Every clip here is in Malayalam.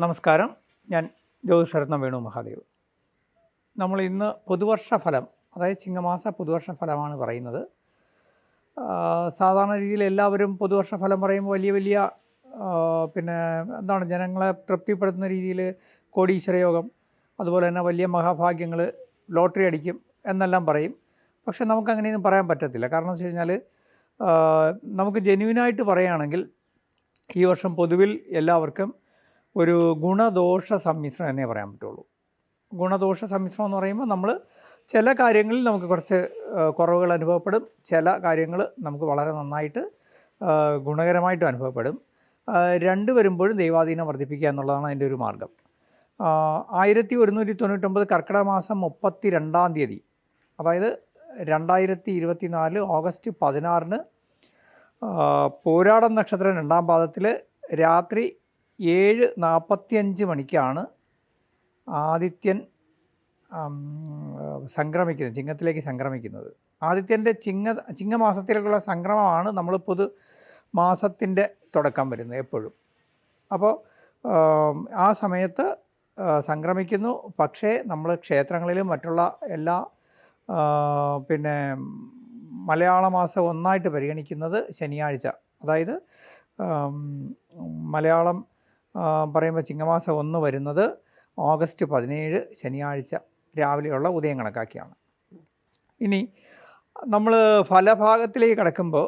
നമസ്കാരം. ഞാൻ ജ്യോതിഷരത്നം വേണു മഹാദേവ്. നമ്മൾ ഇന്ന് പുതുവർഷ ഫലം, അതായത് ചിങ്ങമാസ പുതുവർഷ ഫലമാണ് പറയുന്നത്. സാധാരണ രീതിയിൽ എല്ലാവരും പുതുവർഷ ഫലം പറയുമ്പോൾ വലിയ വലിയ പിന്നെ എന്താണ് ജനങ്ങളെ തൃപ്തിപ്പെടുത്തുന്ന രീതിയിൽ കോടീശ്വര യോഗം, അതുപോലെ തന്നെ വലിയ മഹാഭാഗ്യങ്ങൾ, ലോട്ടറി അടിക്കും എന്നെല്ലാം പറയും. പക്ഷെ നമുക്കങ്ങനെയൊന്നും പറയാൻ പറ്റത്തില്ല. കാരണം എന്ന് വെച്ച് കഴിഞ്ഞാൽ നമുക്ക് ജെന്യുവിനായിട്ട് പറയുകയാണെങ്കിൽ ഈ വർഷം പൊതുവിൽ എല്ലാവർക്കും ഒരു ഗുണദോഷ സമ്മിശ്രം എന്നേ പറയാൻ പറ്റുള്ളൂ. ഗുണദോഷ സമ്മിശ്രം എന്ന് പറയുമ്പോൾ നമ്മൾ ചില കാര്യങ്ങളിൽ നമുക്ക് കുറച്ച് കുറവുകൾ അനുഭവപ്പെടും, ചില കാര്യങ്ങൾ നമുക്ക് വളരെ നന്നായിട്ട് ഗുണകരമായിട്ടും അനുഭവപ്പെടും. രണ്ട് വരുമ്പോഴും ദൈവാധീനം വർദ്ധിപ്പിക്കുക എന്നുള്ളതാണ് അതിൻ്റെ ഒരു മാർഗം. 1199 കർക്കിടക മാസം 32-ാം തീയതി, അതായത് 2024 ഓഗസ്റ്റ് 16-ന് പൂരാടം നക്ഷത്രം 2-ാം പാദത്തിൽ രാത്രി 7:45 മണിക്കാണ് ആദിത്യൻ സംക്രമിക്കുന്നത്, ചിങ്ങത്തിലേക്ക് സംക്രമിക്കുന്നത്. ആദിത്യൻ്റെ ചിങ്ങമാസത്തിലേക്കുള്ള സംക്രമമാണ് നമ്മൾ പൊതു മാസത്തിൻ്റെ തുടക്കം വരുന്നത് എപ്പോഴും. അപ്പോൾ ആ സമയത്ത് സംക്രമിക്കുന്നു. പക്ഷേ നമ്മൾ ക്ഷേത്രങ്ങളിലും മറ്റുള്ള എല്ലാ പിന്നെ മലയാള മാസം ഒന്നായിട്ട് പരിഗണിക്കുന്നത് ശനിയാഴ്ച, അതായത് മലയാളം പറയുമ്പോൾ ചിങ്ങമാസം 1 വരുന്നത് ഓഗസ്റ്റ് 17 ശനിയാഴ്ച രാവിലെയുള്ള ഉദയം കണക്കാക്കിയാണ്. ഇനി നമ്മൾ ഫലഭാഗത്തിലേക്ക് കടക്കുമ്പോൾ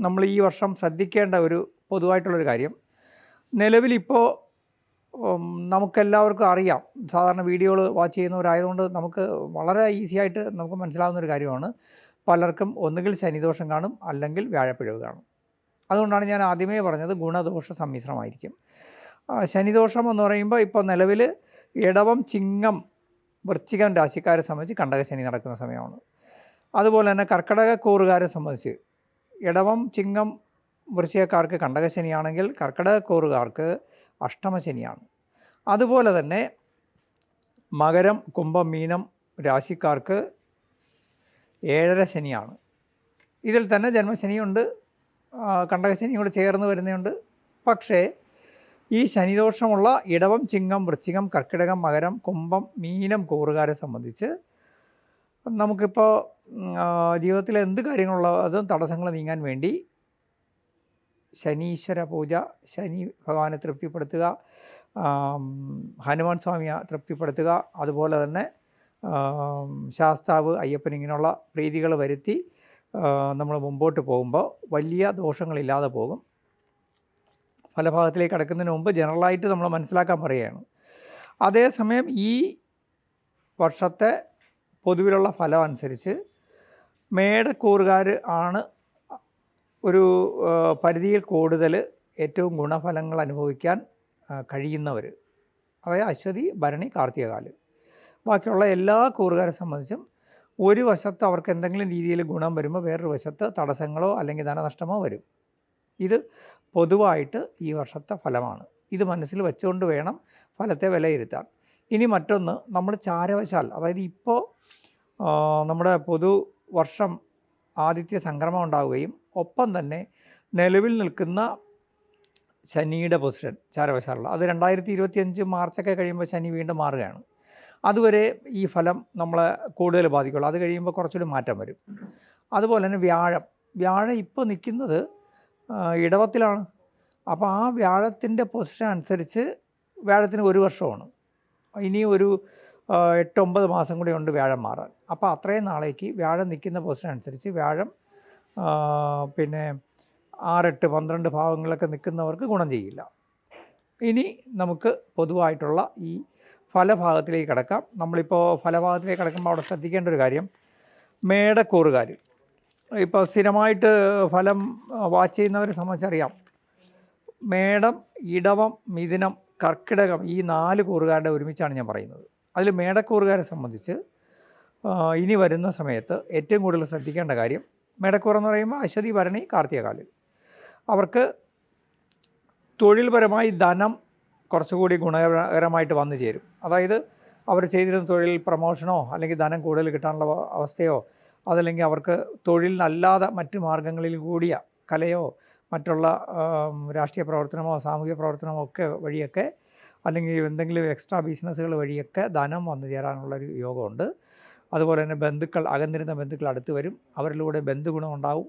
നമ്മൾ ഈ വർഷം ശ്രദ്ധിക്കേണ്ട ഒരു പൊതുവായിട്ടുള്ളൊരു കാര്യം, നിലവിലിപ്പോൾ നമുക്കെല്ലാവർക്കും അറിയാം, സാധാരണ വീഡിയോകൾ വാച്ച് ചെയ്യുന്നവരായതുകൊണ്ട് നമുക്ക് വളരെ ഈസി ആയിട്ട് നമുക്ക് മനസ്സിലാവുന്നൊരു കാര്യമാണ്, പലർക്കും ഒന്നുകിൽ ശനിദോഷം കാണും, അല്ലെങ്കിൽ വ്യാഴപ്പിഴവ് കാണും. അതുകൊണ്ടാണ് ഞാൻ ആദ്യമേ പറഞ്ഞത് ഗുണദോഷ സമ്മിശ്രമായിരിക്കും. ശനിദോഷം എന്ന് പറയുമ്പോൾ ഇപ്പോൾ നിലവിൽ ഇടവം, ചിങ്ങം, വൃശ്ചികം രാശിക്കാരെ സംബന്ധിച്ച് കണ്ടകശനി നടക്കുന്ന സമയമാണ്. അതുപോലെ തന്നെ കർക്കിടക കൂറുകാരെ സംബന്ധിച്ച് ഇടവം, ചിങ്ങം, വൃശ്ചികക്കാർക്ക് കണ്ടകശനിയാണെങ്കിൽ കർക്കിടക കൂറുകാർക്ക് അഷ്ടമശനിയാണ്. അതുപോലെ തന്നെ മകരം, കുംഭം, മീനം രാശിക്കാർക്ക് 7.5 ശനിയാണ്. ഇതിൽ തന്നെ ജന്മശനിയുണ്ട്, കണ്ടകശനിയും കൂടെ ചേർന്ന് വരുന്നുണ്ട്. പക്ഷേ ഈ ശനിദോഷമുള്ള ഇടവം, ചിങ്ങം, വൃശ്ചികം, കർക്കിടകം, മകരം, കുംഭം, മീനം കൂറുകാരെ സംബന്ധിച്ച് നമുക്കിപ്പോൾ ജീവിതത്തിൽ എന്ത് കാര്യങ്ങളുള്ള അതും തടസ്സങ്ങൾ നീങ്ങാൻ വേണ്ടി ശനീശ്വര പൂജ, ശനി ഭഗവാനെ തൃപ്തിപ്പെടുത്തുക, ഹനുമാൻ സ്വാമിയെ തൃപ്തിപ്പെടുത്തുക, അതുപോലെ തന്നെ ശാസ്താവ്, അയ്യപ്പൻ, ഇങ്ങനെയുള്ള പ്രീതികൾ വരുത്തി നമ്മൾ മുമ്പോട്ട് പോകുമ്പോൾ വലിയ ദോഷങ്ങളില്ലാതെ പോകും. ഫലഭാഗത്തിലേക്ക് കടക്കുന്നതിന് മുമ്പ് ജനറലായിട്ട് നമ്മൾ മനസ്സിലാക്കാൻ പറയുകയാണ്. അതേസമയം ഈ വർഷത്തെ പൊതുവിലുള്ള ഫലം അനുസരിച്ച് മേടക്കൂറുകാർ ആണ് ഒരു പരിധിയിൽ കൂടുതൽ ഏറ്റവും ഗുണഫലങ്ങൾ അനുഭവിക്കാൻ കഴിയുന്നവർ, അതായത് അശ്വതി, ഭരണി, കാർത്തികകാല്. ബാക്കിയുള്ള എല്ലാ കൂറുകാരെ സംബന്ധിച്ചും ഒരു വശത്ത് അവർക്ക് എന്തെങ്കിലും രീതിയിൽ ഗുണം വരുമ്പോൾ വേറൊരു വശത്ത് തടസ്സങ്ങളോ അല്ലെങ്കിൽ ധനനഷ്ടമോ വരും. ഇത് പൊതുവായിട്ട് ഈ വർഷത്തെ ഫലമാണ്. ഇത് മനസ്സിൽ വെച്ചുകൊണ്ട് വേണം ഫലത്തെ വിലയിരുത്താൻ. ഇനി മറ്റൊന്ന്, നമ്മൾ ചാരവശാൽ, അതായത് ഇപ്പോൾ നമ്മുടെ പുതുവർഷം ആദിത്യ സംക്രമം ഉണ്ടാവുകയും ഒപ്പം തന്നെ നിലവിൽ നിൽക്കുന്ന ശനിയുടെ പൊസിഷൻ ചാരവശാലുള്ള അത് 2025 മാർച്ചൊക്കെ കഴിയുമ്പോൾ ശനി വീണ്ടും മാറുകയാണ്. അതുവരെ ഈ ഫലം നമ്മളെ കൂടുതൽ ബാധിക്കുള്ളൂ. അത് കഴിയുമ്പോൾ കുറച്ചുകൂടി മാറ്റം വരും. അതുപോലെ തന്നെ വ്യാഴം ഇപ്പോൾ നിൽക്കുന്നത് ഇടവത്തിലാണ്. അപ്പോൾ ആ വ്യാഴത്തിൻ്റെ പൊസിഷൻ അനുസരിച്ച് വ്യാഴത്തിന് 1 വർഷമാണ്. ഇനി ഒരു 8-9 മാസം കൂടി ഉണ്ട് വ്യാഴം മാറാൻ. അപ്പോൾ അത്രയും നാളേക്ക് വ്യാഴം നിൽക്കുന്ന പൊസിഷൻ അനുസരിച്ച് വ്യാഴം പിന്നെ 6, 8, 12 ഭാവങ്ങളിലൊക്കെ നിൽക്കുന്നവർക്ക് ഗുണം ചെയ്യില്ല. ഇനി നമുക്ക് പൊതുവായിട്ടുള്ള ഈ ഫലഭാഗത്തിലേക്ക് കിടക്കാം. നമ്മളിപ്പോൾ ഫലഭാഗത്തിലേക്ക് കിടക്കുമ്പോൾ അവിടെ ശ്രദ്ധിക്കേണ്ട ഒരു കാര്യം, മേടക്കൂറുകാർ ഇപ്പോൾ സ്ഥിരമായിട്ട് ഫലം വാച്ച് ചെയ്യുന്നവരെ സംബന്ധിച്ചറിയാം, മേടം, ഇടവം, മിഥുനം, കർക്കിടകം, ഈ 4 കൂറുകാരുടെ ഒരുമിച്ചാണ് ഞാൻ പറയുന്നത്. അതിൽ മേടക്കൂറുകാരെ സംബന്ധിച്ച് ഇനി വരുന്ന സമയത്ത് ഏറ്റവും കൂടുതൽ ശ്രദ്ധിക്കേണ്ട കാര്യം, മേടക്കൂറെന്ന് പറയുമ്പോൾ അശ്വതി, ഭരണി, കാർത്തികകാല്. അവർക്ക് തൊഴിൽപരമായി ധനം കുറച്ചുകൂടി ഗുണകരമായിട്ട് വന്നു ചേരും. അതായത് അവർ ചെയ്തിരുന്ന തൊഴിൽ പ്രമോഷനോ അല്ലെങ്കിൽ ധനം കൂടുതൽ കിട്ടാനുള്ള അവസ്ഥയോ, അതല്ലെങ്കിൽ അവർക്ക് തൊഴിലിനല്ലാതെ മറ്റു മാർഗങ്ങളിൽ കൂടിയ കലയോ മറ്റുള്ള രാഷ്ട്രീയ പ്രവർത്തനമോ സാമൂഹിക പ്രവർത്തനമോ ഒക്കെ വഴിയൊക്കെ അല്ലെങ്കിൽ എന്തെങ്കിലും എക്സ്ട്രാ ബിസിനസ്സുകൾ വഴിയൊക്കെ ധനം വന്നു ചേരാനുള്ളൊരു യോഗമുണ്ട്. അതുപോലെ തന്നെ ബന്ധുക്കൾ, അകന്നിരുന്ന ബന്ധുക്കൾ അടുത്ത് വരും. അവരിലൂടെ ബന്ധുഗുണം ഉണ്ടാവും.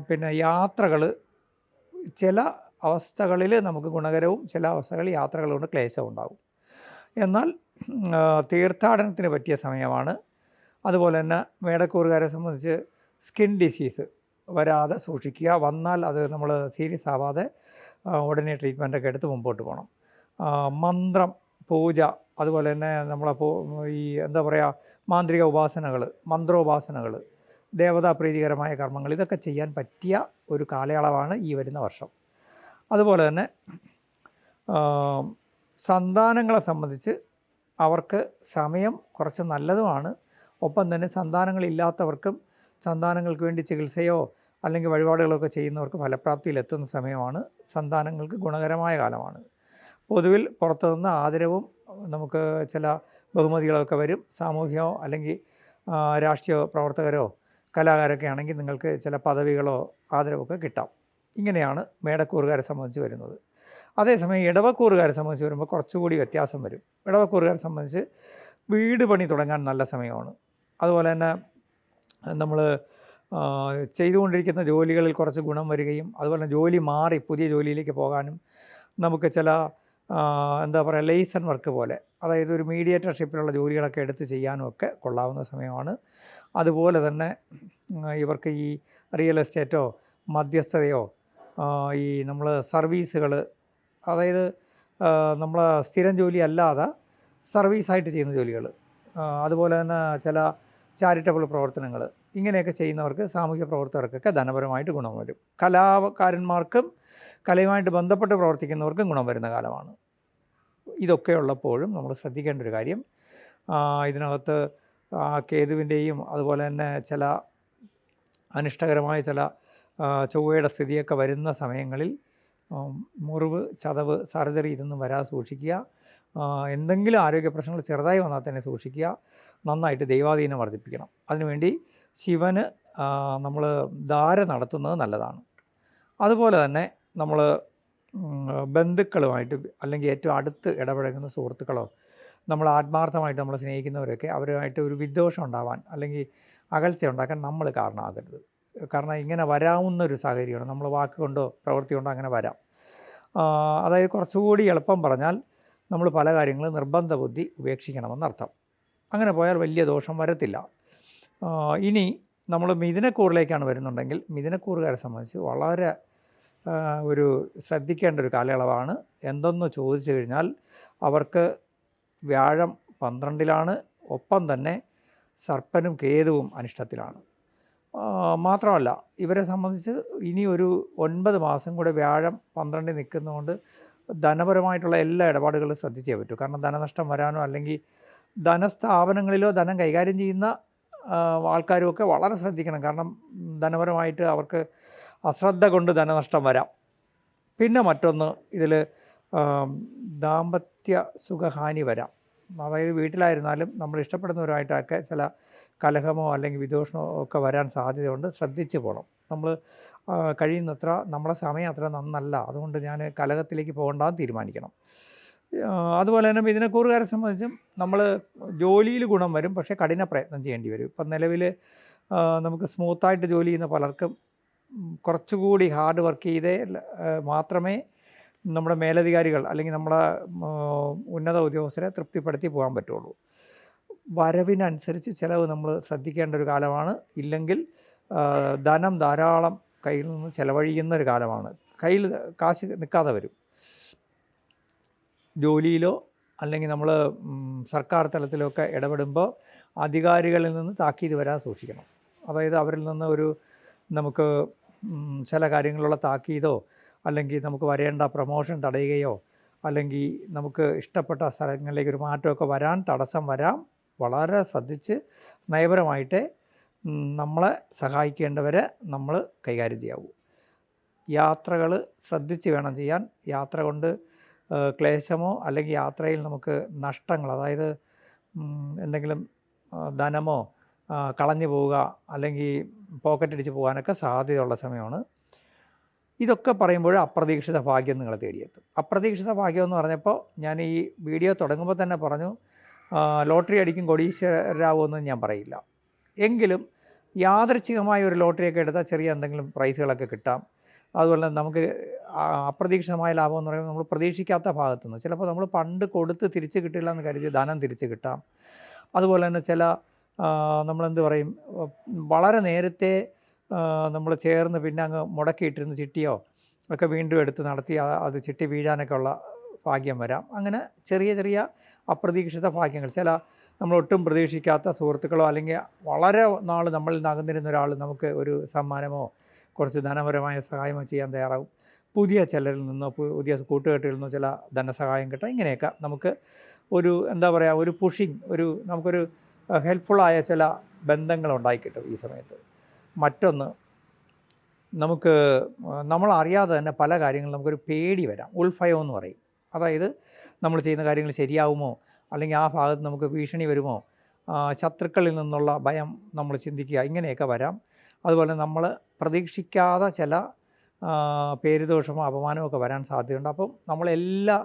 പിന്നെ യാത്രകൾ ചില അവസ്ഥകളിൽ നമുക്ക് ഗുണകരവും ചില അവസ്ഥകളിൽ യാത്രകൾ കൊണ്ട് ക്ലേശവും ഉണ്ടാകും. എന്നാൽ തീർത്ഥാടനത്തിന് പറ്റിയ സമയമാണ്. അതുപോലെ തന്നെ മേടക്കൂറുകാരെ സംബന്ധിച്ച് സ്കിൻ ഡിസീസ് വരാതെ സൂക്ഷിക്കുക. വന്നാൽ അത് നമ്മൾ സീരിയസ് ആവാതെ ഉടനെ ട്രീറ്റ്മെൻറ്റൊക്കെ എടുത്ത് മുമ്പോട്ട് പോകണം. മന്ത്രം, പൂജ, അതുപോലെ തന്നെ നമ്മളെ ഈ എന്താ പറയുക, മാന്ത്രിക ഉപാസനകൾ, മന്ത്രോപാസനകൾ, ദേവതാ പ്രീതികരമായ കർമ്മങ്ങൾ, ഇതൊക്കെ ചെയ്യാൻ പറ്റിയ ഒരു കാലയളവാണ് ഈ വരുന്ന വർഷം. അതുപോലെ തന്നെ സന്താനങ്ങളെ സംബന്ധിച്ച് അവർക്ക് സമയം കുറച്ച് നല്ലതുമാണ്. ഒപ്പം തന്നെ സന്താനങ്ങളില്ലാത്തവർക്കും സന്താനങ്ങൾക്ക് വേണ്ടി ചികിത്സയോ അല്ലെങ്കിൽ വഴിപാടുകളൊക്കെ ചെയ്യുന്നവർക്ക് ഫലപ്രാപ്തിയിലെത്തുന്ന സമയമാണ്. സന്താനങ്ങൾക്ക് ഗുണകരമായ കാലമാണ്. പൊതുവിൽ പുറത്തുനിന്ന് ആദരവും നമുക്ക് ചില ബഹുമതികളൊക്കെ വരും. സാമൂഹ്യമോ അല്ലെങ്കിൽ രാഷ്ട്രീയ പ്രവർത്തകരോ കലാകാരൊക്കെ ആണെങ്കിൽ നിങ്ങൾക്ക് ചില പദവികളോ ആദരവൊക്കെ കിട്ടാം. ഇങ്ങനെയാണ് മേടക്കൂറുകാരെ സംബന്ധിച്ച് വരുന്നത്. അതേസമയം ഇടവക്കൂറുകാരെ സംബന്ധിച്ച് വരുമ്പോൾ കുറച്ചുകൂടി വ്യത്യാസം വരും. ഇടവക്കൂറുകാരെ സംബന്ധിച്ച് വീട് പണി തുടങ്ങാൻ നല്ല സമയമാണ്. അതുപോലെ തന്നെ നമ്മൾ ചെയ്തുകൊണ്ടിരിക്കുന്ന ജോലികളിൽ കുറച്ച് ഗുണം വരികയും അതുപോലെ ജോലി മാറി പുതിയ ജോലിയിലേക്ക് പോകാനും നമുക്ക് ചില എന്താ പറയുക, ലെയ്സൺ വർക്ക് പോലെ, അതായത് ഒരു മീഡിയേറ്റർഷിപ്പിലുള്ള ജോലികളൊക്കെ എടുത്ത് ചെയ്യാനും ഒക്കെ കൊള്ളാവുന്ന സമയമാണ്. അതുപോലെ തന്നെ ഇവർക്ക് ഈ റിയൽ എസ്റ്റേറ്റോ മധ്യസ്ഥതയോ ഈ നമ്മൾ സർവീസുകൾ, അതായത് നമ്മൾ സ്ഥിരം ജോലി അല്ലാതെ സർവീസായിട്ട് ചെയ്യുന്ന ജോലികൾ, അതുപോലെ തന്നെ ചില ചാരിറ്റബിൾ പ്രവർത്തനങ്ങൾ, ഇങ്ങനെയൊക്കെ ചെയ്യുന്നവർക്ക്, സാമൂഹ്യ പ്രവർത്തകർക്കൊക്കെ ധനപരമായിട്ട് ഗുണം വരും. കലാകാരന്മാർക്കും കലയുമായിട്ട് ബന്ധപ്പെട്ട് പ്രവർത്തിക്കുന്നവർക്കും ഗുണം വരുന്ന കാലമാണ്. ഇതൊക്കെ ഉള്ളപ്പോഴും നമ്മൾ ശ്രദ്ധിക്കേണ്ട ഒരു കാര്യം, ഇതിനകത്ത് കേതുവിൻ്റെയും അതുപോലെ തന്നെ ചില അനിഷ്ടകരമായ ചില ചൊവ്വയുടെ സ്ഥിതിയൊക്കെ വരുന്ന സമയങ്ങളിൽ മുറിവ്, ചതവ്, സർജറി ഇതൊന്നും വരാതെ സൂക്ഷിക്കുക. എന്തെങ്കിലും ആരോഗ്യ പ്രശ്നങ്ങൾ ചെറുതായി വന്നാൽ തന്നെ സൂക്ഷിക്കുക. നന്നായിട്ട് ദൈവാധീനം വർദ്ധിപ്പിക്കണം. അതിനുവേണ്ടി ശിവന് നമ്മൾ ധാര നടത്തുന്നത് നല്ലതാണ്. അതുപോലെ തന്നെ നമ്മൾ ബന്ധുക്കളുമായിട്ട് അല്ലെങ്കിൽ ഏറ്റവും അടുത്ത് ഇടപഴകുന്ന സുഹൃത്തുക്കളോ നമ്മൾ ആത്മാർത്ഥമായിട്ട് നമ്മൾ സ്നേഹിക്കുന്നവരൊക്കെ അവരുമായിട്ട് ഒരു വിദ്വേഷം ഉണ്ടാവാൻ അല്ലെങ്കിൽ അകൽച്ച ഉണ്ടാക്കാൻ നമ്മൾ കാരണമാകരുത്. കാരണം ഇങ്ങനെ വരാവുന്ന ഒരു സാഹചര്യമാണ്. നമ്മൾ വാക്കുകൊണ്ടോ പ്രവൃത്തി കൊണ്ടോ അങ്ങനെ വരാം. അതായത് കുറച്ചുകൂടി എളുപ്പം പറഞ്ഞാൽ നമ്മൾ പല കാര്യങ്ങളും നിർബന്ധ ബുദ്ധി ഉപേക്ഷിക്കണമെന്നർത്ഥം. അങ്ങനെ പോയാൽ വലിയ ദോഷം വരത്തില്ല. ഇനി നമ്മൾ മിഥുനക്കൂറിലേക്കാണ് വരുന്നുണ്ടെങ്കിൽ മിഥുനക്കൂറുകാരെ സംബന്ധിച്ച് വളരെ ഒരു ശ്രദ്ധിക്കേണ്ട ഒരു കാലയളവാണ്. എന്തെന്ന് ചോദിച്ചു കഴിഞ്ഞാൽ അവർക്ക് വ്യാഴം 12ലാണ്, ഒപ്പം തന്നെ സർപ്പനും കേതുവും അനിഷ്ടത്തിലാണ്. മാത്രമല്ല ഇവരെ സംബന്ധിച്ച് ഇനി ഒരു 9 മാസം കൂടെ വ്യാഴം 12 നിൽക്കുന്നതുകൊണ്ട് ധനപരമായിട്ടുള്ള എല്ലാ ഇടപാടുകളും ശ്രദ്ധിച്ചേ പറ്റൂ. കാരണം ധനനഷ്ടം വരാനോ അല്ലെങ്കിൽ ധനസ്ഥാപനങ്ങളിലോ ധനം കൈകാര്യം ചെയ്യുന്ന ആൾക്കാരുമൊക്കെ വളരെ ശ്രദ്ധിക്കണം. കാരണം ധനപരമായിട്ട് അവർക്ക് അശ്രദ്ധ കൊണ്ട് ധനനഷ്ടം വരാം. പിന്നെ മറ്റൊന്ന്, ഇതിൽ ദാമ്പത്യ സുഖഹാനി വരാം. അതായത് വീട്ടിലായിരുന്നാലും നമ്മൾ ഇഷ്ടപ്പെടുന്നവരുമായിട്ടൊക്കെ ചില കലഹമോ അല്ലെങ്കിൽ വിദ്വേഷമോ ഒക്കെ വരാൻ സാധ്യതയുണ്ട്. ശ്രദ്ധിച്ച് പോകണം. നമ്മൾ കഴിയുന്നത്ര നമ്മളെ സമയം അത്ര നന്നല്ല, അതുകൊണ്ട് ഞാൻ കലഹത്തിലേക്ക് പോകണ്ടെന്ന് തീരുമാനിക്കണം. അതുപോലെ തന്നെ മിഥുനക്കൂറുകാരെ സംബന്ധിച്ചും നമ്മൾ ജോലിയിൽ ഗുണം വരും, പക്ഷേ കഠിന പ്രയത്നം ചെയ്യേണ്ടി വരും. ഇപ്പം നിലവിൽ നമുക്ക് സ്മൂത്തായിട്ട് ജോലി ചെയ്യുന്ന പലർക്കും കുറച്ചുകൂടി ഹാർഡ് വർക്ക് ചെയ്തേ മാത്രമേ നമ്മുടെ മേലധികാരികൾ അല്ലെങ്കിൽ നമ്മുടെ ഉന്നത ഉദ്യോഗസ്ഥരെ തൃപ്തിപ്പെടുത്തി പോകാൻ പറ്റുള്ളൂ. വരവിനനുസരിച്ച് ചിലവ് നമ്മൾ ശ്രദ്ധിക്കേണ്ട ഒരു കാലമാണ്. ഇല്ലെങ്കിൽ ധനം ധാരാളം കയ്യിൽ നിന്ന് ചിലവഴിക്കുന്ന ഒരു കാലമാണ്. കയ്യിൽ കാശ് നിൽക്കാതെ വരും. ജോലിയിലോ അല്ലെങ്കിൽ നമ്മൾ സർക്കാർ തലത്തിലൊക്കെ ഇടപെടുമ്പോൾ അധികാരികളിൽ നിന്ന് താക്കീത് വരാൻ സൂക്ഷിക്കണം. അതായത് അവരിൽ നിന്ന് ഒരു നമുക്ക് ചില കാര്യങ്ങളുള്ള താക്കീതോ അല്ലെങ്കിൽ നമുക്ക് വരേണ്ട പ്രൊമോഷൻ തടയുകയോ അല്ലെങ്കിൽ നമുക്ക് ഇഷ്ടപ്പെട്ട സ്ഥലങ്ങളിലേക്ക് ഒരു മാറ്റമൊക്കെ വരാൻ തടസ്സം വരാം. വളരെ ശ്രദ്ധിച്ച് നയപരമായിട്ട് നമ്മളെ സഹായിക്കേണ്ടവരെ നമ്മൾ കൈകാര്യം ചെയ്യാവൂ. യാത്രകൾ ശ്രദ്ധിച്ച് വേണം ചെയ്യാൻ. യാത്ര കൊണ്ട് ക്ലേശമോ അല്ലെങ്കിൽ യാത്രയിൽ നമുക്ക് നഷ്ടങ്ങൾ, അതായത് എന്തെങ്കിലും ധനമോ കളഞ്ഞു പോവുക അല്ലെങ്കിൽ പോക്കറ്റ് അടിച്ച് പോകാനൊക്കെ സാധ്യതയുള്ള സമയമാണ്. ഇതൊക്കെ പറയുമ്പോൾ അപ്രതീക്ഷിത ഭാഗ്യം നിങ്ങളെ തേടിയെത്തും. അപ്രതീക്ഷിത ഭാഗ്യം എന്ന് പറഞ്ഞപ്പോൾ ഞാൻ ഈ വീഡിയോ തുടങ്ങുമ്പോൾ തന്നെ പറഞ്ഞു, ലോട്ടറി അടിക്കും കോടീശ്വരരാകുമെന്ന് ഞാൻ പറയില്ല. എങ്കിലും യാദൃച്ഛികമായ ഒരു ലോട്ടറിയൊക്കെ എടുത്താൽ ചെറിയ എന്തെങ്കിലും പ്രൈസുകളൊക്കെ കിട്ടാം. അതുപോലെ നമുക്ക് അപ്രതീക്ഷിതമായ ലാഭം എന്ന് പറയുമ്പോൾ നമ്മൾ പ്രതീക്ഷിക്കാത്ത ഭാഗത്തു നിന്ന് ചിലപ്പോൾ നമ്മൾ പണ്ട് കൊടുത്ത് തിരിച്ച് കിട്ടില്ല എന്ന് കരുതി ധനം തിരിച്ച് കിട്ടാം. അതുപോലെ തന്നെ ചില നമ്മളെന്ത് പറയും, വളരെ നേരത്തെ നമ്മൾ ചേർന്ന് പിന്നെ അങ്ങ് മുടക്കിയിട്ടിരുന്ന ചിട്ടിയോ ഒക്കെ വീണ്ടും എടുത്ത് നടത്തി അത് ചിട്ടി വീഴാനൊക്കെ ഉള്ള ഭാഗ്യം വരാം. അങ്ങനെ ചെറിയ ചെറിയ അപ്രതീക്ഷിത ഭാഗ്യങ്ങൾ, ചില നമ്മളൊട്ടും പ്രതീക്ഷിക്കാത്ത സുഹൃത്തുക്കളോ അല്ലെങ്കിൽ വളരെ നാൾ നമ്മളിൽ നിന്ന് അകന്നിരുന്ന ഒരാൾ നമുക്ക് ഒരു സമ്മാനമോ കുറച്ച് ധനപരമായ സഹായമോ ചെയ്യാൻ തയ്യാറാവും. പുതിയ ചിലരിൽ നിന്നോ പുതിയ കൂട്ടുകെട്ടിൽ നിന്നോ ചില ധനസഹായം കിട്ടാം. ഇങ്ങനെയൊക്കെ നമുക്ക് ഒരു എന്താ പറയുക, ഒരു പുഷിങ്, നമുക്കൊരു ഹെൽപ്ഫുള്ളായ ചില ബന്ധങ്ങൾ ഉണ്ടായിക്കിട്ടും ഈ സമയത്ത്. മറ്റൊന്ന്, നമുക്ക് നമ്മളറിയാതെ തന്നെ പല കാര്യങ്ങളും നമുക്കൊരു പേടി വരാം, ഉൾഭയം എന്ന് പറയും. അതായത് നമ്മൾ ചെയ്യുന്ന കാര്യങ്ങൾ ശരിയാവുമോ, അല്ലെങ്കിൽ ആ ഭാഗത്ത് നമുക്ക് ഭീഷണി വരുമോ, ശത്രുക്കളിൽ നിന്നുള്ള ഭയം നമ്മൾ ചിന്തിക്കുക, ഇങ്ങനെയൊക്കെ വരാം. അതുപോലെ നമ്മൾ പ്രതീക്ഷിക്കാതെ ചില പേരുദോഷമോ അപമാനമോ ഒക്കെ വരാൻ സാധ്യതയുണ്ട്. അപ്പം നമ്മളെല്ലാ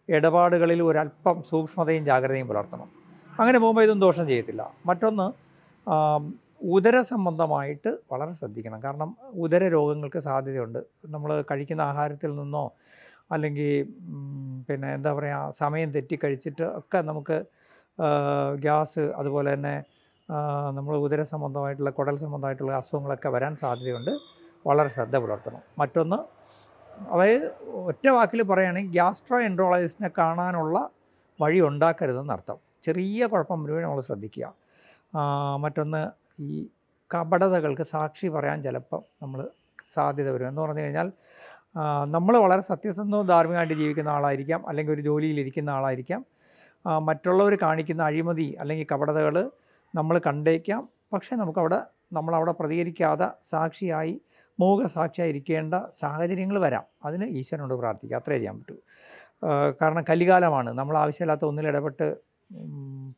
ഇടപാടുകളിലും ഒരല്പം സൂക്ഷ്മതയും ജാഗ്രതയും പുലർത്തണം. അങ്ങനെ പോകുമ്പോൾ ഇതൊന്നും ദോഷം ചെയ്യത്തില്ല. മറ്റൊന്ന്, ഉദര സംബന്ധമായിട്ട് വളരെ ശ്രദ്ധിക്കണം. കാരണം ഉദര രോഗങ്ങൾക്ക് സാധ്യതയുണ്ട്. നമ്മൾ കഴിക്കുന്ന ആഹാരത്തിൽ നിന്നോ അല്ലെങ്കിൽ പിന്നെ എന്താ പറയുക, സമയം തെറ്റി കഴിച്ചിട്ട് ഒക്കെ നമുക്ക് ഗ്യാസ്, അതുപോലെ തന്നെ നമ്മൾ ഉദര സംബന്ധമായിട്ടുള്ള കുടൽ സംബന്ധമായിട്ടുള്ള അസുഖങ്ങളൊക്കെ വരാൻ സാധ്യതയുണ്ട്. വളരെ ശ്രദ്ധ പുലർത്തണം. മറ്റൊന്ന്, അതായത് ഒറ്റ വാക്കിൽ പറയുകയാണെങ്കിൽ ഗ്യാസ്ട്രോ എൻട്രോളജിസ്റ്റിനെ കാണാനുള്ള വഴി ഉണ്ടാക്കരുതെന്നർത്ഥം. ചെറിയ കുഴപ്പം മുഴുവൻ നമ്മൾ ശ്രദ്ധിക്കുക. മറ്റൊന്ന്, ഈ കപടതകൾക്ക് സാക്ഷി പറയാൻ ചിലപ്പം നമ്മൾ സാധ്യത വരും. എന്ന് പറഞ്ഞു കഴിഞ്ഞാൽ നമ്മൾ വളരെ സത്യസന്ധവും ധാർമ്മികമായിട്ട് ജീവിക്കുന്ന ആളായിരിക്കാം, അല്ലെങ്കിൽ ഒരു ജോലിയിലിരിക്കുന്ന ആളായിരിക്കാം. മറ്റുള്ളവർ കാണിക്കുന്ന അഴിമതി അല്ലെങ്കിൽ കപടതകൾ നമ്മൾ കണ്ടേക്കാം. പക്ഷേ നമ്മളവിടെ പ്രതികരിക്കാതെ സാക്ഷിയായി മൂകസാക്ഷിയായി ഇരിക്കേണ്ട സാഹചര്യങ്ങൾ വരാം. അതിന് ഈശ്വരനോട് പ്രാർത്ഥിക്കുക, അത്രേ ചെയ്യാൻ പറ്റൂ. കാരണം കലികാലമാണ്. നമ്മൾ ആവശ്യമില്ലാത്ത ഒന്നിലിടപെട്ട്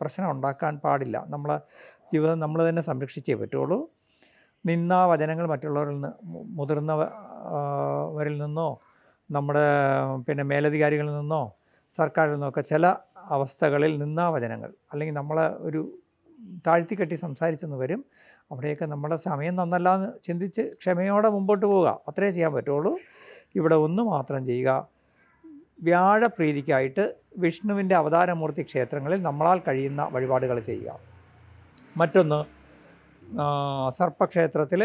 പ്രശ്നം ഉണ്ടാക്കാൻ പാടില്ല. നമ്മളെ ജീവിതം നമ്മൾ തന്നെ സംരക്ഷിച്ചേ പറ്റുള്ളൂ. നിന്ദാവചനങ്ങൾ മറ്റുള്ളവരിൽ നിന്ന്, മുതിർന്നവരിൽ നിന്നോ നമ്മുടെ പിന്നെ മേലധികാരികളിൽ നിന്നോ സർക്കാരിൽ നിന്നൊക്കെ ചില അവസ്ഥകളിൽ നിന്ദാവചനങ്ങൾ അല്ലെങ്കിൽ നമ്മളെ ഒരു താഴ്ത്തിക്കെട്ടി സംസാരിച്ചെന്ന് വരും. അവിടെയൊക്കെ നമ്മുടെ സമയം നന്നല്ല എന്ന് ചിന്തിച്ച് ക്ഷമയോടെ മുമ്പോട്ട് പോവുക, അത്രേ ചെയ്യാൻ പറ്റുള്ളൂ. ഇവിടെ ഒന്ന് മാത്രം ചെയ്യുക, വ്യാഴപ്രീതിക്കായിട്ട് വിഷ്ണുവിൻ്റെ അവതാരമൂർത്തി ക്ഷേത്രങ്ങളിൽ നമ്മളാൽ കഴിയുന്ന വഴിപാടുകൾ ചെയ്യുക. മറ്റൊന്ന്, സർപ്പക്ഷേത്രത്തിൽ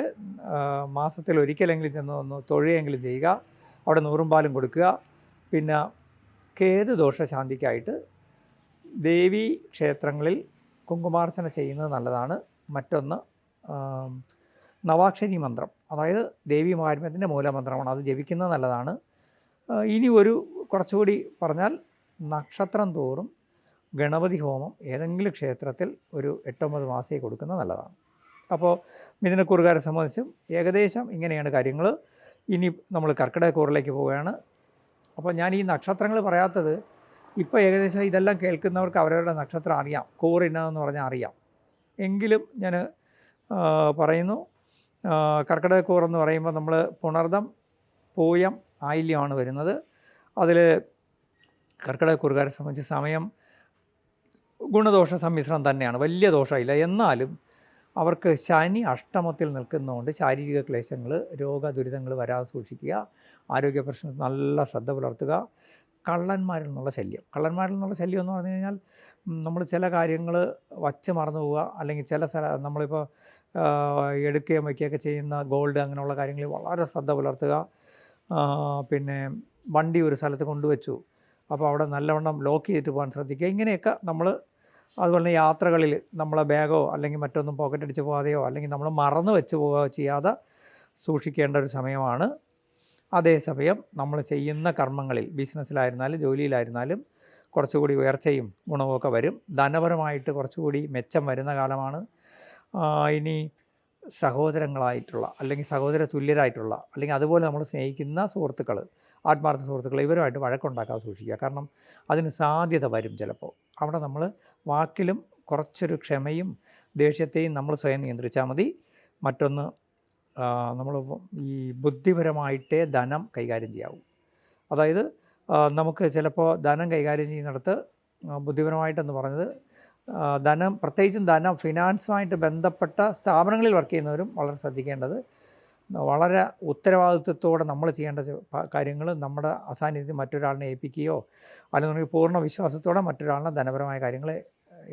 മാസത്തിൽ ഒരിക്കലെങ്കിലും ചെന്ന് തൊഴുകയെങ്കിലും ചെയ്യുക, അവിടെ നൂറും പാലും കൊടുക്കുക. പിന്നെ കേതു ദോഷശാന്തിക്കായിട്ട് ദേവീ ക്ഷേത്രങ്ങളിൽ കുങ്കുമാർച്ചന ചെയ്യുന്നത് നല്ലതാണ്. മറ്റൊന്ന്, നവാക്ഷരി മന്ത്രം, അതായത് ദേവീ മഹാത്മ്യത്തിൻ്റെ മൂലമന്ത്രമാണ്, അത് ജപിക്കുന്നത് നല്ലതാണ്. ഇനി കുറച്ചുകൂടി പറഞ്ഞാൽ, നക്ഷത്രം തോറും ഗണപതി ഹോമം ഏതെങ്കിലും ക്ഷേത്രത്തിൽ ഒരു 8-9 മാസേ കൊടുക്കുന്നത് നല്ലതാണ്. അപ്പോൾ മിഥുനക്കൂറുകാരെ സംബന്ധിച്ചും ഏകദേശം ഇങ്ങനെയാണ് കാര്യങ്ങൾ. ഇനി നമ്മൾ കർക്കിടകക്കൂറിലേക്ക് പോവുകയാണ്. അപ്പോൾ ഞാൻ ഈ നക്ഷത്രങ്ങൾ പറയാത്തത്, ഇപ്പോൾ ഏകദേശം ഇതെല്ലാം കേൾക്കുന്നവർക്ക് അവരവരുടെ നക്ഷത്രം അറിയാം, കൂറിനാന്ന് പറഞ്ഞാൽ അറിയാം. എങ്കിലും ഞാൻ പറയുന്നു, കർക്കിടകക്കൂറെന്ന് പറയുമ്പോൾ നമ്മൾ പുണർദം, പൂയം, ആയില്യമാണ് വരുന്നത്. അതിൽ കർക്കിടകക്കൂറുകാരെ സംബന്ധിച്ച് സമയം ഗുണദോഷ സമ്മിശ്രം തന്നെയാണ്, വലിയ ദോഷമില്ല. എന്നാലും അവർക്ക് ശനി അഷ്ടമത്തിൽ നിൽക്കുന്നതുകൊണ്ട് ശാരീരിക ക്ലേശങ്ങൾ, രോഗദുരിതങ്ങൾ വരാതെ സൂക്ഷിക്കുക. ആരോഗ്യ പ്രശ്നത്തിൽ നല്ല ശ്രദ്ധ പുലർത്തുക. കള്ളന്മാരിൽ നിന്നുള്ള ശല്യം എന്ന് പറഞ്ഞു കഴിഞ്ഞാൽ, നമ്മൾ ചില കാര്യങ്ങൾ വച്ച് മറന്നു പോവുക, അല്ലെങ്കിൽ ചില നമ്മളിപ്പോൾ എടുക്കുകയും വയ്ക്കുകയൊക്കെ ചെയ്യുന്ന ഗോൾഡ്, അങ്ങനെയുള്ള കാര്യങ്ങളിൽ വളരെ ശ്രദ്ധ പുലർത്തുക. പിന്നെ വണ്ടി ഒരു സ്ഥലത്ത് കൊണ്ടുവച്ചു, അപ്പോൾ അവിടെ നല്ലവണ്ണം ലോക്ക് ചെയ്തിട്ട് പോകാൻ ശ്രദ്ധിക്കുക. ഇങ്ങനെയൊക്കെ നമ്മൾ, അതുപോലെ തന്നെ യാത്രകളിൽ നമ്മളെ ബാഗോ അല്ലെങ്കിൽ മറ്റൊന്നും പോക്കറ്റ് അടിച്ച് പോകാതെയോ അല്ലെങ്കിൽ നമ്മൾ മറന്നു വെച്ച് പോവുകയോ ചെയ്യാതെ സൂക്ഷിക്കേണ്ട ഒരു സമയമാണ്. അതേസമയം നമ്മൾ ചെയ്യുന്ന കർമ്മങ്ങളിൽ, ബിസിനസ്സിലായിരുന്നാലും ജോലിയിലായിരുന്നാലും കുറച്ചുകൂടി ഉയർച്ചയും ഗുണവുമൊക്കെ വരും. ധനപരമായിട്ട് കുറച്ചുകൂടി മെച്ചം വരുന്ന കാലമാണ്. ഇനി സഹോദരങ്ങളായിട്ടുള്ള അല്ലെങ്കിൽ സഹോദര തുല്യരായിട്ടുള്ള അല്ലെങ്കിൽ അതുപോലെ നമ്മൾ സ്നേഹിക്കുന്ന സുഹൃത്തുക്കൾ, ആത്മാർത്ഥ സുഹൃത്തുക്കൾ, ഇവരുമായിട്ട് വഴക്കുണ്ടാക്കാതെ സൂക്ഷിക്കുക. കാരണം അതിന് സാധ്യത വരും ചിലപ്പോൾ. അവിടെ നമ്മൾ വാക്കിലും കുറച്ചൊരു ക്ഷമയും ദേഷ്യത്തെയും നമ്മൾ സ്വയം നിയന്ത്രിച്ചാൽ മതി. മറ്റൊന്ന്, നമ്മൾ ഈ ബുദ്ധിപരമായിട്ടേ ധനം കൈകാര്യം ചെയ്യാവൂ. അതായത് നമുക്ക് ചിലപ്പോൾ ധനം കൈകാര്യം ചെയ്യുന്നിടത്ത് ബുദ്ധിപരമായിട്ടെന്ന് പറഞ്ഞത് ധനം, പ്രത്യേകിച്ചും ധനം ഫിനാൻസുമായിട്ട് ബന്ധപ്പെട്ട സ്ഥാപനങ്ങളിൽ വർക്ക് ചെയ്യുന്നവരും വളരെ ശ്രദ്ധിക്കേണ്ടത്, വളരെ ഉത്തരവാദിത്വത്തോടെ നമ്മൾ ചെയ്യേണ്ട കാര്യങ്ങൾ നമ്മുടെ അസാന്നിധ്യം മറ്റൊരാളിനെ ഏൽപ്പിക്കുകയോ അല്ലെങ്കിൽ പൂർണ്ണ വിശ്വാസത്തോടെ മറ്റൊരാളിനെ ധനപരമായ കാര്യങ്ങൾ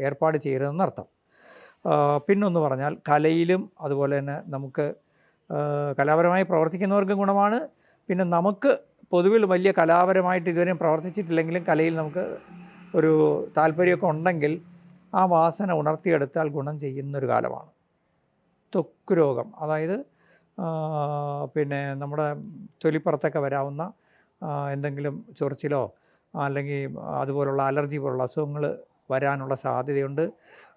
ഏർപ്പാട് ചെയ്യരുതെന്നർത്ഥം. പിന്നൊന്ന് പറഞ്ഞാൽ കലയിലും അതുപോലെ തന്നെ നമുക്ക് കലാപരമായി പ്രവർത്തിക്കുന്നവർക്കും ഗുണമാണ്. പിന്നെ നമുക്ക് പൊതുവിൽ വലിയ കലാപരമായിട്ട് ഇതുവരെയും പ്രവർത്തിച്ചിട്ടില്ലെങ്കിലും കലയിൽ നമുക്ക് ഒരു താല്പര്യമൊക്കെ ഉണ്ടെങ്കിൽ ആ വാസന ഉണർത്തിയെടുത്താൽ ഗുണം ചെയ്യുന്നൊരു കാലമാണ്. ത്വക്ക് രോഗം, അതായത് പിന്നെ നമ്മുടെ തൊലിപ്പുറത്തൊക്കെ വരാവുന്ന എന്തെങ്കിലും ചൊറിച്ചിലോ അല്ലെങ്കിൽ അതുപോലുള്ള അലർജി പോലുള്ള അസുഖങ്ങൾ വരാനുള്ള സാധ്യതയുണ്ട്.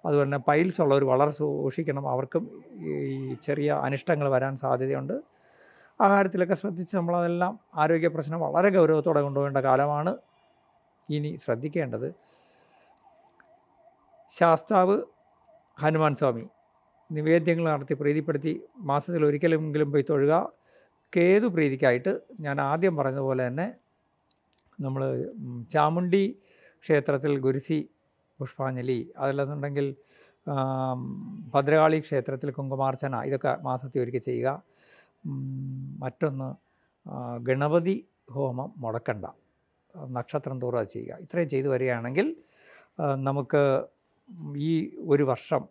അതുപോലെ തന്നെ പൈൽസ് ഉള്ളവർ വളരെ സൂക്ഷിക്കണം, അവർക്കും ഈ ചെറിയ അനിഷ്ടങ്ങൾ വരാൻ സാധ്യതയുണ്ട്. ആഹാരത്തിലൊക്കെ ശ്രദ്ധിച്ച് നമ്മളതെല്ലാം ആരോഗ്യ പ്രശ്നം വളരെ ഗൗരവത്തോടെ കൊണ്ടുപോകേണ്ട കാലമാണ്. ഇനി ശ്രദ്ധിക്കേണ്ടത് ശാസ്താവ് ഹനുമാൻ സ്വാമി നിവേദ്യങ്ങൾ നടത്തി പ്രീതിപ്പെടുത്തി മാസത്തിൽ ഒരിക്കലെങ്കിലും പോയി തൊഴുക. കേതു പ്രീതിക്കായിട്ട് ഞാൻ ആദ്യം പറഞ്ഞതുപോലെ തന്നെ നമ്മൾ ചാമുണ്ഡി ക്ഷേത്രത്തിൽ ഗുരുസി പുഷ്പാഞ്ജലി, അതല്ലെന്നുണ്ടെങ്കിൽ ഭദ്രകാളി ക്ഷേത്രത്തിൽ കുങ്കുമാർച്ചന, ഇതൊക്കെ മാസത്തിൽ ഒരിക്കൽ ചെയ്യുക. മറ്റൊന്ന് ഗണപതി ഹോമം മുടക്കണ്ട, നക്ഷത്രം തോറും അത് ചെയ്യുക. ഇത്രയും ചെയ്തു വരികയാണെങ്കിൽ നമുക്ക് ഈ ഒരു വർഷം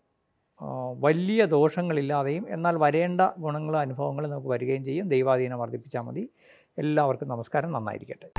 വലിയ ദോഷങ്ങളില്ലാതെയും എന്നാൽ വരേണ്ട ഗുണങ്ങളും അനുഭവങ്ങളും നമുക്ക് വരികയും ചെയ്യും. ദൈവാധീനം വർദ്ധിപ്പിച്ചാൽ മതി. എല്ലാവർക്കും നമസ്കാരം, നന്നായിരിക്കട്ടെ.